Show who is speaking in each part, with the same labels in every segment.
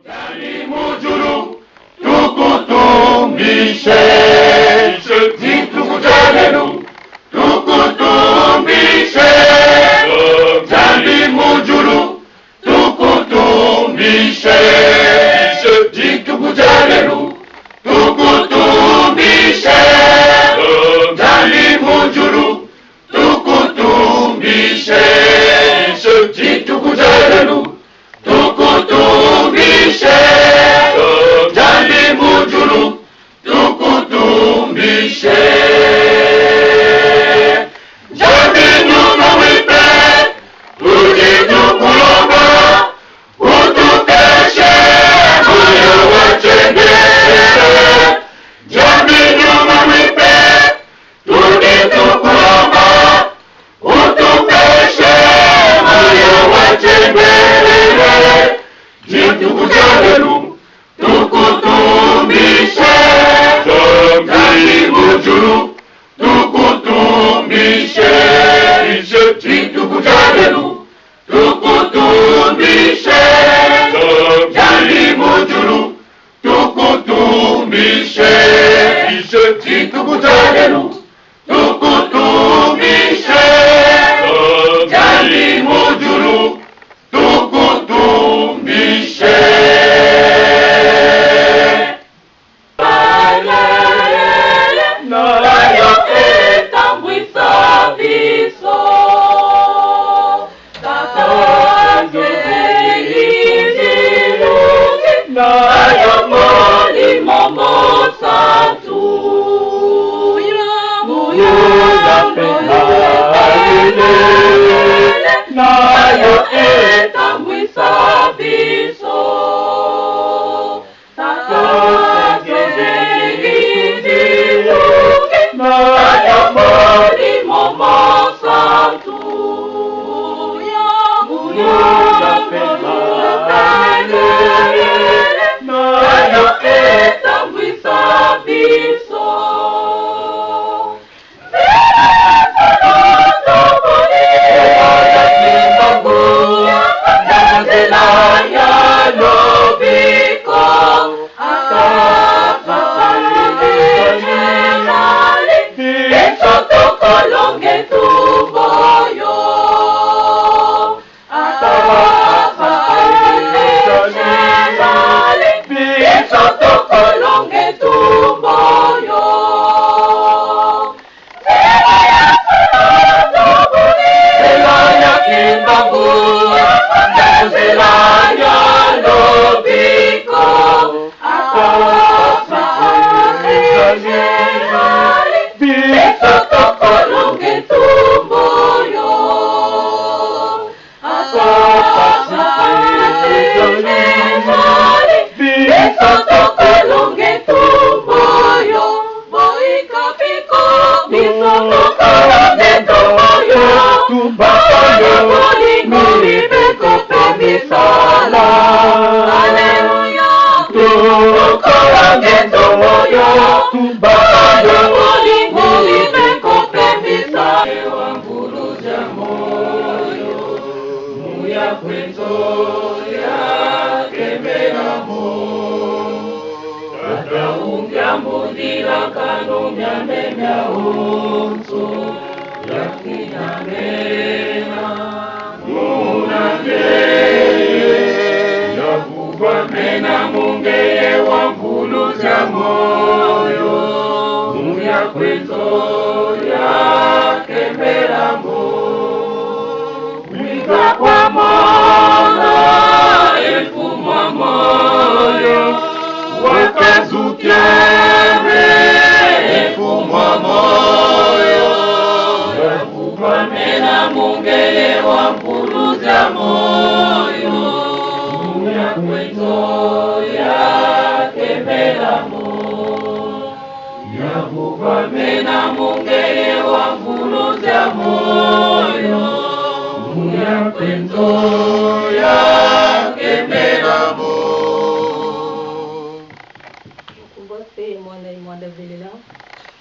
Speaker 1: Zali mujuru tukutumbishe zitukujalelu tukutumbishe Zali mujuru tukutumbishe zitukujalelu tukutumbishe Zali mujuru tukutumbishe zitukujalelu tukutumbishe Jali mujuru tukutumbishe Jali nyuma wipe tukutukulomba utupeshe moyo wachenge Jali nyuma wipe tukutukulomba utupeshe moyo wachenge Jitukujalelu tukutumbishe Jali mujuru tukutumbishe Jitukujalelu tukutumbishe Jali mujuru tukutumbishe Jitukujalelu tukutumbishe Jali mujuru tukutumbishe Nayo etambwisa biso Nayo molimo mosatu Nayo etambwisa biso Nayo molimo mosatu Nayo etambwisa biso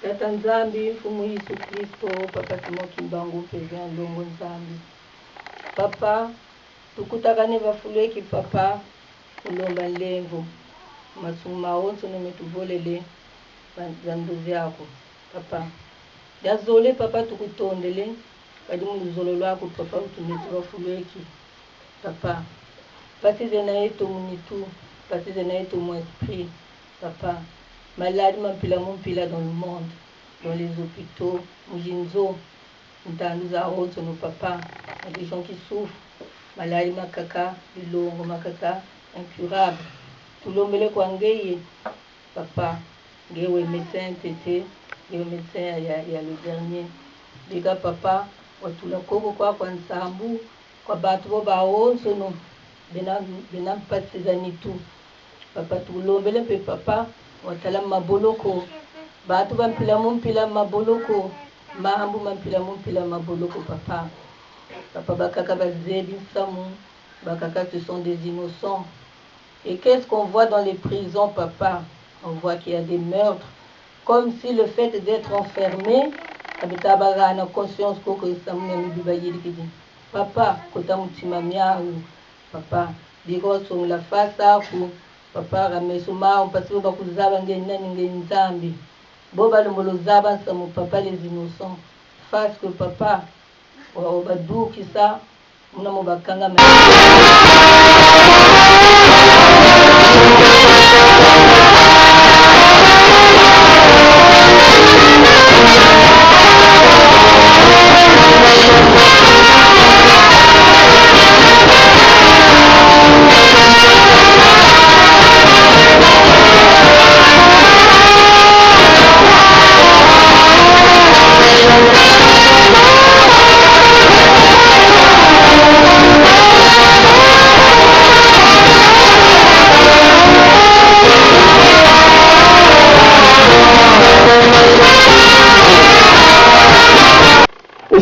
Speaker 2: Tata Nzambi, Mfumu Yesu Kristo, Papa Timoki Mbangu, President Ndongo Nzambi. Papa, tukutakane bafuleki papa, ulomba nlemvu masuma wonso nometuvolele zanduzi yako papa dazole papa tukutondele kadi muluzolo lwako papa utumiti wafulweki papa baptize na yetu munitu baptize na yetu mon esprit papa malade mampila dans le monde dans les hôpitaux mujinzo ntanduza wonso no papa des gens qui souffrent malade makaka bilongo makaka incurable tulombele kwa ngeye papa ngewe médecin tete ngewe médecin ya le dernier bika papa watula koko kwa nsambu kwa batu bo baonso no bena mpasizani tu papa tulombele pe papa watala maboloko batu bampila maboloko mahambu mampila maboloko papa bakaka bazebi samu bakaka ce sont des innocents. Et qu'est-ce qu'on voit dans les prisons, papa? On voit qu'il y a des meurtres. Comme si le fait d'être enfermé, na conscience papa, papa, digo sur la face papa, ramesuma, on passe au bakuzaba nzambi. Boba le molozaba, ça mon papa, les innocents. Face que papa, au badou qui ça, mon amour bakanga.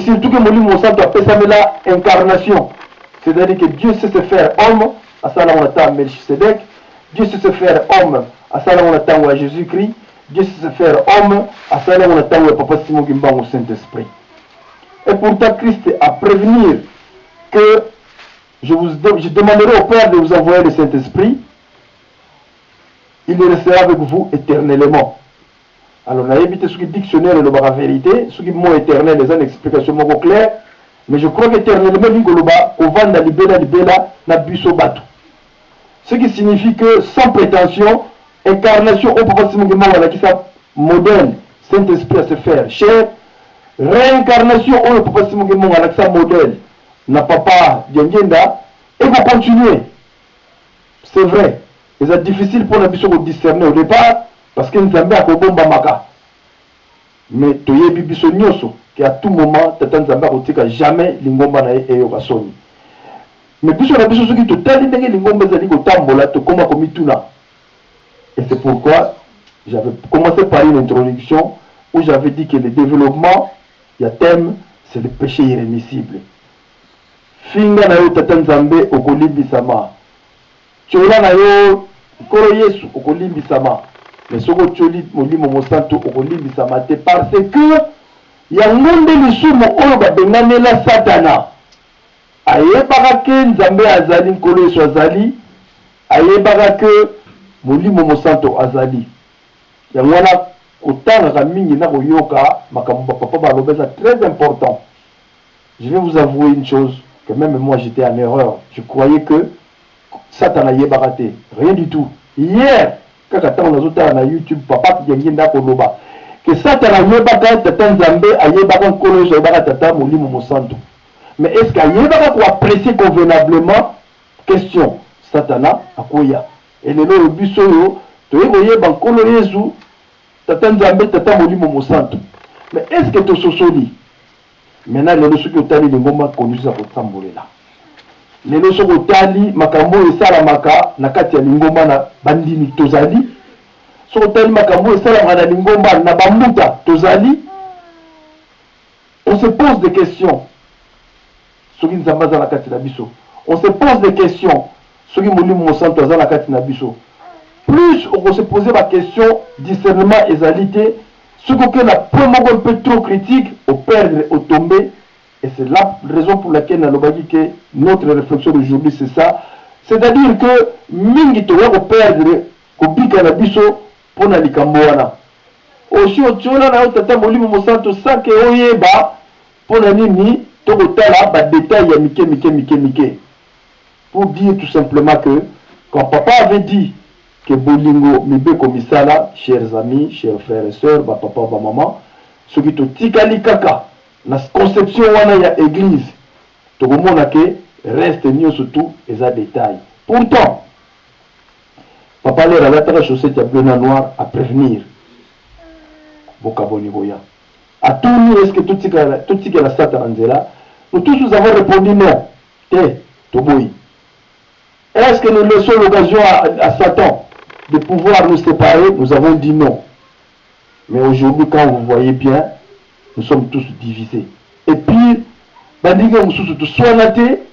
Speaker 3: Surtout que Molimo Santo appelle ça l'incarnation. C'est-à-dire que Dieu sait se faire homme, à ça là on attend Melchisedec. Dieu sait se faire homme, à ça là on attend Jésus-Christ. Dieu sait se faire homme, à ça là on attend Papa Simon Kimbangu au Saint-Esprit. Et pourtant Christ a prévenir que je demanderai au Père de vous envoyer le Saint-Esprit. Il restera avec vous éternellement. Alors, on a évité ce qui dictionnaire le la vérité, ce qui mot éternel, les explications moins claires, mais je crois qu'éternellement, on va dans libéla, na buso batu. Ce qui signifie que sans prétention, incarnation, on peut pas se demander qui ça modèle, Saint-Esprit à se faire cher, réincarnation, on ne peut pas se demander avec ça modèle, n'a papa d'Yangenda, et va continuer. C'est vrai, c'est difficile pour la buso de discerner au départ. Parce que nous avons bomba maka. Mais toye bibiso nyoso qu'à tout moment tata nzamba kotika jamais lingomba na eyo kasoni. Mais biso na biso soki totali ndenge lingomba ezali kotambola tokoma komituna. Et c'est pourquoi j'avais commencé par une introduction où j'avais dit que le développement, il y a thème, c'est le péché irrémissible. Finga na yo tata nzambe okolimbisama. Tchola na yo koro Yesu okolimbisama. Mais ce que tu dis, mon santo, parce que il y a un monde de l'issoum au la satana. Aye barake nzambe azali nkolo so azali. Aye barake mon santo azali. Ya wana kotanga kamingi na koyoka makambo papa balobeza très important. Je vais vous avouer une chose que même moi j'étais en erreur. Je croyais que Satan aye barate, rien du tout. Hier kaka tango nazotala na YouTube papa yengi ndako loba que Satan ayebaka tata nzambe ayebaka nkolo so ayebaka tata molimo mosanto. Mais est-ce qu'ayebaka ko apprécier convenablement? Question. Satana akoya. Et lelo le biso yo toyeko yeba nkolo Yesu tata nzambe tata molimo mosanto. Mais est-ce que to sosoli? Maintenant lelo soki otali lingomba konduisa kotambolela. Lelo soko otali makambo esalamaka na kati ya lingomba na bandini tozali. Soko otali makambo esalamaka na lingomba na bambuta tozali. On se pose des questions. Soki nzambe aza na kati na biso. On se pose des questions. Soki molimo mosanto aza na kati na biso. Plus on se pose la question discernement ezalité. Soki que la première un peu trop critique, au perdre, au tomber. Et c'est la raison pour laquelle nous avons dit que notre réflexion d'aujourd'hui, c'est ça. C'est-à-dire que mingi toka perdre kobika na biso pona likambo wana. Aussi otiola na tata molimo mosanto sake oyeba pona nini tokotala ba détails ya mike. Pour dire tout simplement que quand papa avait dit que bolingo mibe komisala, chers amis, chers frères et sœurs, ba papa ba maman, ce qui to tikali kaka na conception wana ya église tokomona ke reste nyonso tout eza détail. Pourtant papa leur a la chaussette ya bleu na noir à prévenir bokaboni boya à tout nous. Est-ce que tout tika la satan anzela? Nous tous nous avons répondu non. Toboyi. Est-ce que nous laissons l'occasion à Satan de pouvoir nous séparer? Nous avons dit non. Mais aujourd'hui, quand vous voyez bien, nous sommes tous divisés. Et puis, soit naté,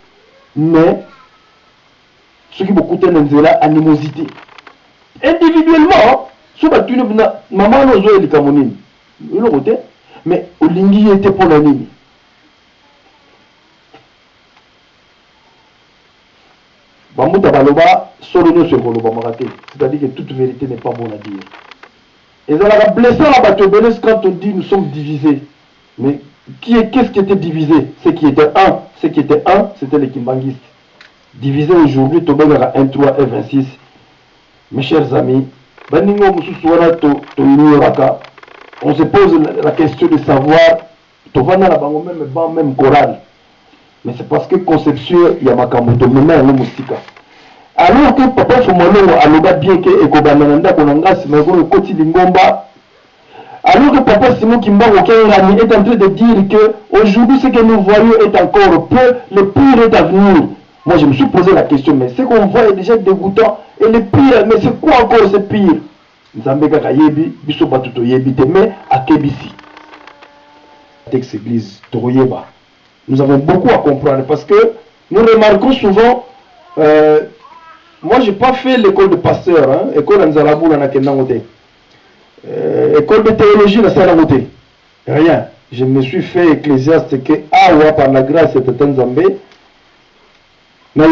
Speaker 3: mais ce qui beaucoup de la animosité. Individuellement, maman nous a dit que mais Olingi était pour la ligne. C'est-à-dire que toute vérité n'est pas bonne à dire. Et ça a blessé la bateau quand on dit nous sommes divisés. Mais qu'est-ce qui était divisé? Ce qui était un, c'était les Kimbanguistes. Divisé aujourd'hui, Tobel 1, 3 et 26. Mes chers amis, on se pose la question de savoir, même chorale. Mais c'est parce que conception, il y a ma camoto, maintenant, moustika. Alors que papa Fumano a bien que Ekobananda Konangas, mais le côté Lingomba. Alors que papa Simon Kimbango est en train de dire que aujourd'hui, ce que nous voyons est encore peu, le pire est à venir. Moi, je me suis posé la question, mais ce qu'on voit est déjà dégoûtant. Et le pire, mais c'est quoi encore ce pire? Nzambeka Kayebi, Biso Batuto Yebi, mais à Kebisi. Texte église, Toroyeba. Nous avons beaucoup à comprendre parce que nous remarquons souvent, moi je n'ai pas fait l'école de pasteur, école Nzalabou na Kenangote, école de théologie na Salagote, rien. Je me suis fait ecclésiaste que Awa par la grâce de Tanzambé, mais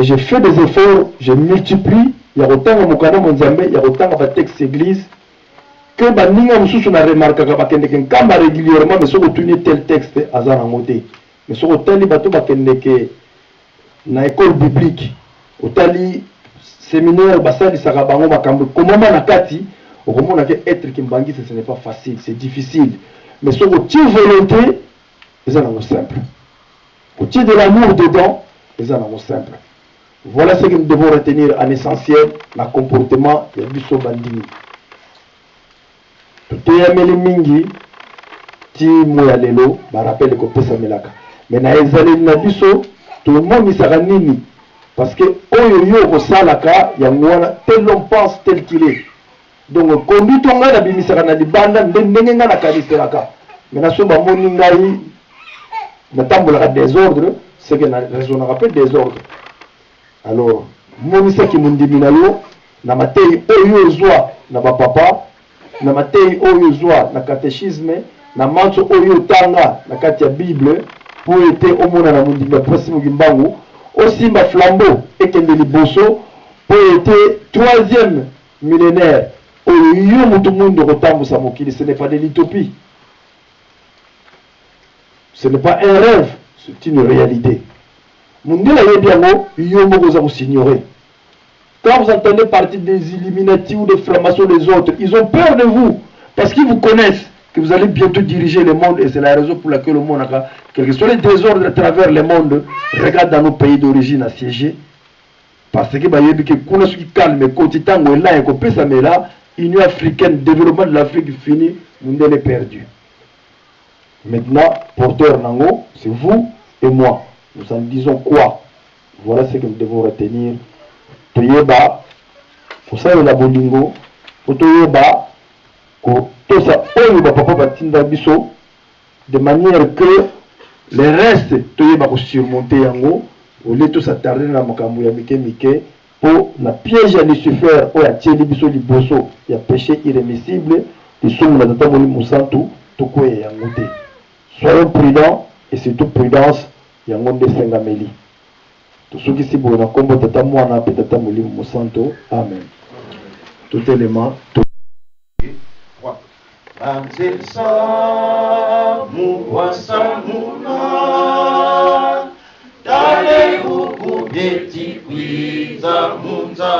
Speaker 3: j'ai fait des efforts, je multiplie, il y a autant de Mokana Monzambé, il y a autant de textes église. Que baninga mususu na remarque bakende ken kamba régulièrement mais soko tuni tel texte azana ngote mais soko tali bato bakende ke na école biblique otali séminaire basali saka bango makambo komama na kati okomona ke être kimbangi ce n'est pas facile, c'est difficile, mais soko tu volonté ezana ngo simple, tu de l'amour dedans ezana ngo simple. Voilà ce que nous devons retenir en essentiel le comportement de biso bandini. Tout est mingi ti moya lelo ba rappelle ko pesa melaka mais na ezali na biso tout le monde misaka nini parce que oyo yo ko salaka ya ngwana tel l'on pense tel qu'il est donc conduite nga na bimisaka na libanda ndenge nga na kaliselaka mais na so ba moni ngai na tambola désordre c'est que na raison rappelle désordre alors moni sa ki mundimi na yo na matei oyo zwa na ba papa na matei oyo zwa na catéchisme na manso oyo tanga na kati ya bible pour ete omona na mundimba pasi mugimbangu osimba flambeau ekende liboso pour ete troisième millénaire oyo yo mutu mundo kotambusa mokili. Ce n'est pas de l'utopie, ce n'est pas un rêve, c'est une réalité. Mundela yebiango yo moko za s'ignorer. Quand vous entendez partie des Illuminati ou des francs-maçons des autres, ils ont peur de vous parce qu'ils vous connaissent, que vous allez bientôt diriger le monde et c'est la raison pour laquelle le monde a, quels que soient les désordres à travers le monde, regarde dans nos pays d'origine assiégés. Parce que kuna qui calme, Kotitango est là et Kopesa Mela, Union africaine, développement de l'Afrique fini, nous est perdu. Maintenant, porteur Nango, c'est vous et moi. Nous en disons quoi? Voilà ce que nous devons retenir. Toyeba, pour ça la bolingo, pour toyeba, ko tosa oyo papa batinda biso, de manière que les restes toyeba ko surmonter yango, au lieu de s'attarder na makambo ya mike pour na piège à Lucifer ou à tieli biso liboso ya péché irrémissible, de somme na tata moni musantu tokoye yango te. Soyons prudents et surtout prudence yango de sengameli. Tosoki si boye na kombo tata mwana pe tata molimo mosanto. Amen. Tout élément.
Speaker 1: Banzelsa muwasa muna dale ukubeti kwiza munza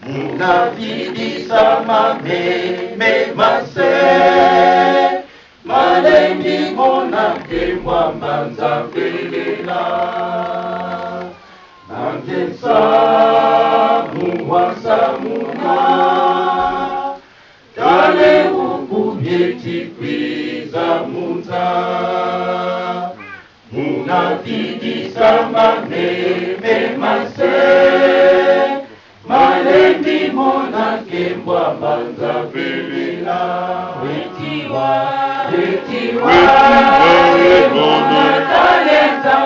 Speaker 1: muna vidisa mame mase malendi mona kemwa manza pelela banzelsa muwasa muna dale ukubeti kwiza munza muna vidisa mame mase malendi mona kembwa manza pelela wetiwa mona talenta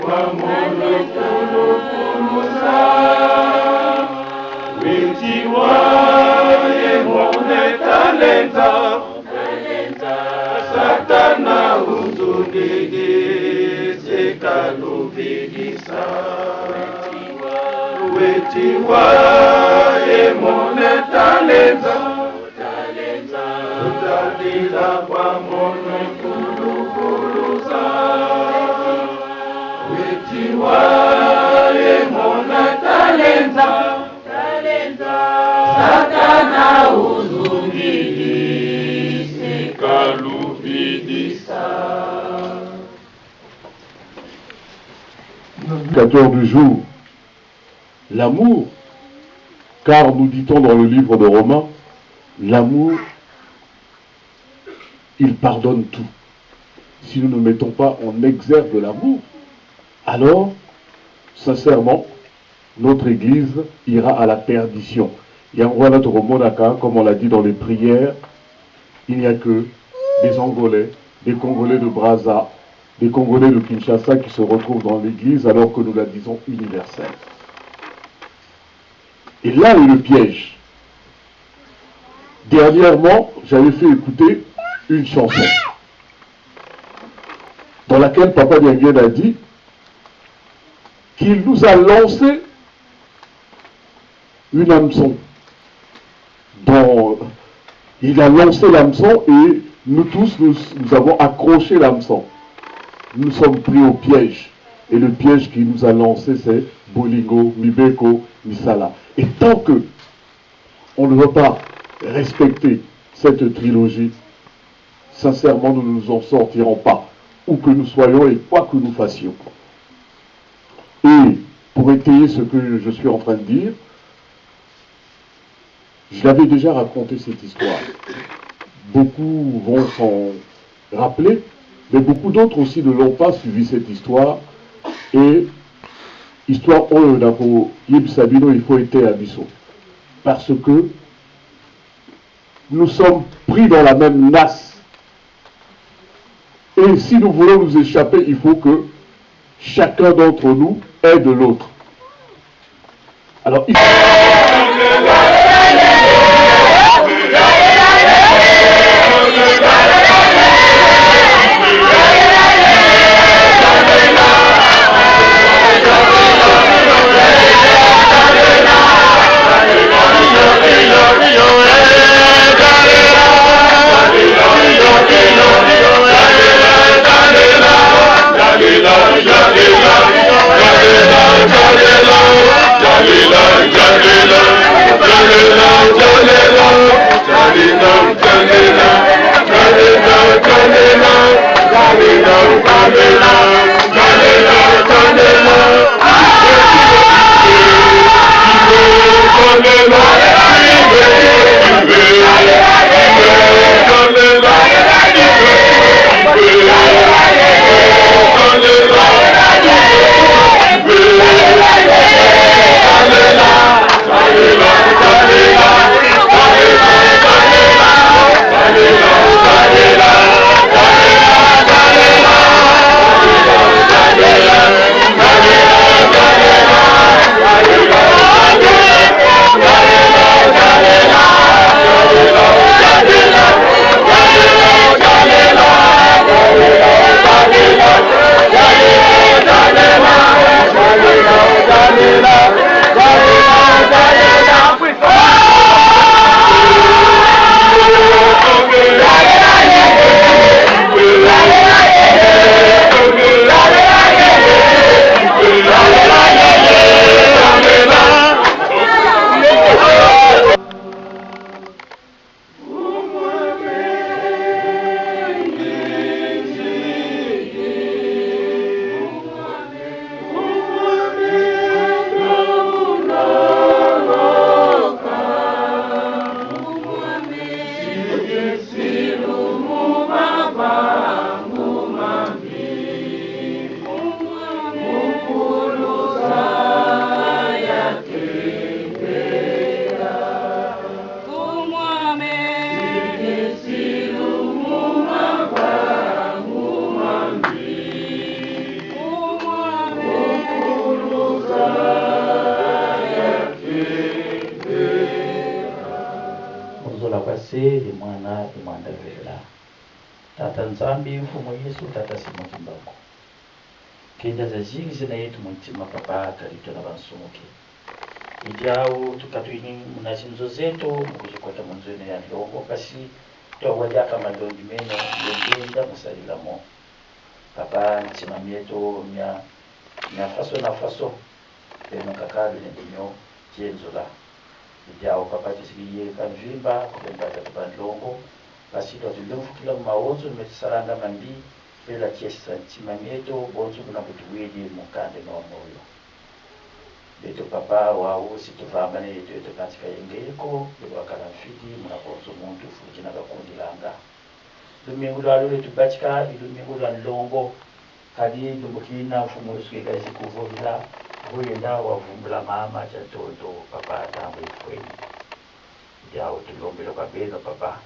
Speaker 1: kwa mono kulusa wetiwaye mone talenta satana uzundege sekalubigisa wetiwaye mone talenta utadila kwa mono kulukulusa wetiwaye mone talenta Satana uzungili sekalubidisa.
Speaker 4: Indicateur du jour, l'amour, car nous dit-on dans le livre de Romains, l'amour, il pardonne tout. Si nous ne mettons pas en exergue l'amour, alors, sincèrement, notre Église ira à la perdition. Yangwana Toromonaka, comme on l'a dit dans les prières, il n'y a que des Angolais, des Congolais de Brazza, des Congolais de Kinshasa qui se retrouvent dans l'Église alors que nous la disons universelle. Et là est le piège. Dernièrement, j'avais fait écouter une chanson dans laquelle Papa Dianguien a dit qu'il nous a lancé une hameçon. Il a lancé l'hameçon et nous tous, nous avons accroché l'hameçon. Nous sommes pris au piège. Et le piège qui nous a lancé, c'est Bolingo, Mibeko, Misala. Et tant que on ne veut pas respecter cette trilogie, sincèrement, nous ne nous en sortirons pas. Où que nous soyons et quoi que nous fassions. Et pour étayer ce que je suis en train de dire, je l'avais déjà raconté cette histoire. Beaucoup vont s'en rappeler, mais beaucoup d'autres aussi ne l'ont pas suivi cette histoire. Et histoire Oyo Yib Sabino, il faut être abisso. Parce que nous sommes pris dans la même nasse. Et si nous voulons nous échapper, il faut que chacun d'entre nous aide l'autre. Alors, il faut...
Speaker 1: Jalila,
Speaker 5: nzola kwase limwana imwandalela tata nzambi mfumo Yesu tata simoki mbako kenda za zingi zina yetu mtima papa kalito na bansumuki idiao tukatuini munazinzo zetu mukuzikwata munzwene ya longo kasi tuwajaka malondi meno yenda musalilamo papa ntimami yetu mya faso na faso peno kakali nendinyo jenzola idiao papa tisigiye kanvimba kupembata tubandlongo basi twatulomfukila maonzo metisaranga mandi pela kiesa ntimami yetu bonzo munakutuwili mukande no moyo beto papa wao situvamane yetu katika yengeko wakala mfiti munakonzo muntu fukina gakundi langa lumingu lwalo letubatika ilumingu lwa nlongo kadi lumbukina mfumo uswekazi kuvovila huyenda wavumbula mama chatoto papa tambo ifweni yao tulombelo kwa beno papa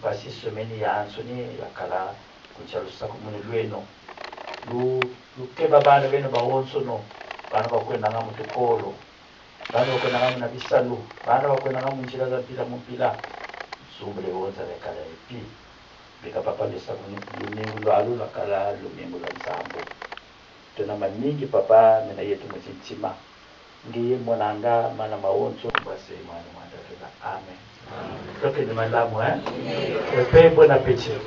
Speaker 5: basi someni ya ansoni yakala kuchalusa kumuni lweno lukeba bana beno bawonsono bana bakwenda nga mutukolo bana bakwenda nga munabisalu bana bakwenda nga munjira za mpila sumbre wonza lekala epi bika papa lesa lumingu lwalu lakala lumingu lwa nzambo tuna maningi papa mena yetu mutintima ngiye mwananga mana mawonso base mwana mwandatela amen toke ni malamu pepe bon appétit